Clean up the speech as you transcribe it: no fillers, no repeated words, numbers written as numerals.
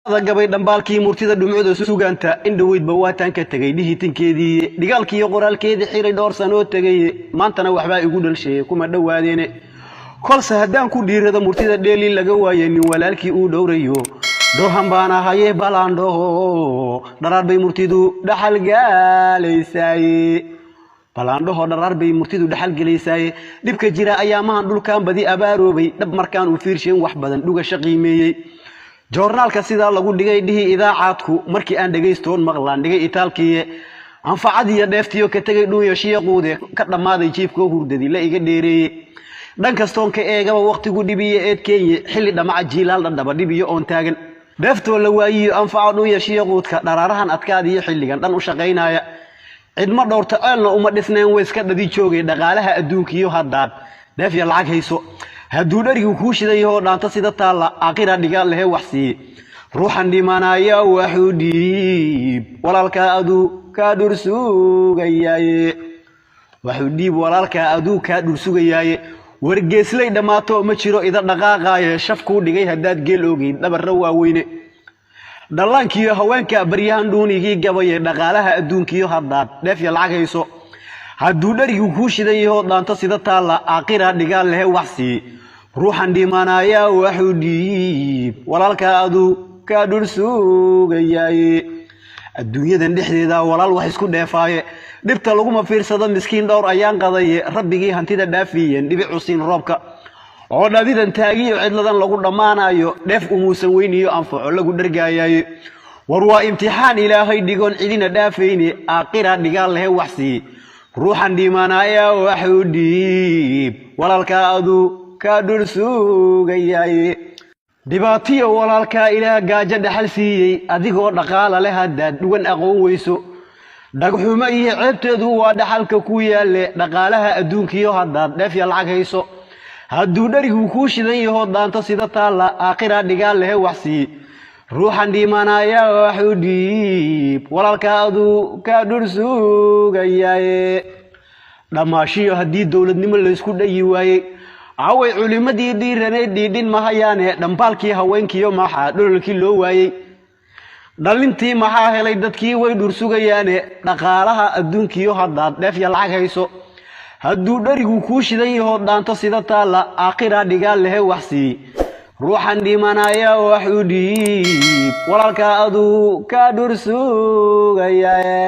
gabay dambaalkii murtida dhumcada suugaanta in dhaweyd bawaataan ka tagay dhihitinkeedii dhigaalkii qoraalkeedii xiray dhowr sano tagay maantana waxba igu dhalshay kuma dhawaadeene kolse hadaan ku dhiirada murtida dheeli laga waayay nin walaalkii uu dhowrayo doohan baan ahaye balaandho dharaar bay murtidu dhaxal galeysay balaandho dharaar bay murtidu dhaxal galeysay dibka jira ayaamahan dhulkaan badi abaaroobay dhab markaan u fiirshin wax badan dhuga shaqeemeeyay joornaalka sida lagu dhigay dhihi idaacaadku markii aan dhageystoon maqlaan dhigay itaalkii anfacad iyo dheeftiyo ka tagay dhuuyo shiiquude ka dhamaaday jiifka hurdadii la iga dheereeyay dhan kastoon ka eegaba waqtigu dhibiye eed Kenya xilli dhamaca jiilaal dhadhaba dhibiyo oon taagan dheeftoo la waayiyo anfaca dhuuyo shiiquudka dharaarahan adkaadiyo xilligan dhan u shaqeynaya cidma dhowrta ceelna uma dhisneen way iska dhadi joogay dhaqaalaha adduunkiyo haddaad dheef iyo lacag hayso hadduu dharigu kuu shidayo dhaanta sida taala aqira dhigaal leh wax sii ruuxan dhimanaya waxuu dhiib walaalka aduu ka dhursugayay waxuu dhiib walaalka aduu ka dhursugayay wargeeslay dhamaato ma jiro ida dhaqaaqaye shafku dhigay hadaad geel ogeyd dhabarra waaweyne dhallaankiyo haweenka baryahan dhuunigii gabayay dhaqaalaha adduunkiyo haddaad dheef iyo lacag hayso hadduu dharigu kuu shidayo dhaanta sida taala aqira dhigaal leh wax sii ruuxan dhimanaya waxuu dhiib walaalka aduu ka dhursugayay adduunyadan dhexdeeda walaal wax isku dheefaaye dhibta lagu ma fiirsado miskiin dhowr ayaan qadaye rabbigii hantida dhaafiyeen dhibic usiin roobka oo dhadidan taagiyo cidladan lagu dhamaanayo dheef umuusan weyniyo anfaco lagu dhargaayayo war waa imtixaan ilaahay dhigoon cidina dhaafayne aqira dhigaal leh wax sii ruuxan dhimanaya waxuu dhiib walaalka aduu ka dhursugayay dhibaatiyo walaalka ilaa gaajo dhaxal siiyay adigoo dhaqaala leh hadaad dhugan aqoon weyso dhagxuma iyo ceebteedu waa dhaxalka ku yaale dhaqaalaha adduunkiyo hadaad dheef iyo lacag hayso hadduu dharigu kuu shidan yaho dhaanta sida taala aqira dhigaal leh wax sii ruuxan dhimanaya waxuu dhiib walaalka aduu ka dhursugayay dhamaashiyo haddii dowladnimo la isku dhayi waayay away culimadii dhiiranay dhiidhin mahayaane dhambaalkii haweenkiyo maxaa dhololkii loo waayay dhalintii maxaa helay dadkii way dhursugayaane dhaqaalaha adduunkiyo haddaad dheef iyo lacag hayso hadduu dharigu kuu shidan yaho dhaanto sida taala aqira dhigaal leh wax sii ruuxan dhimanaya waxuu dhiib walaalka aduu ka dhursugayay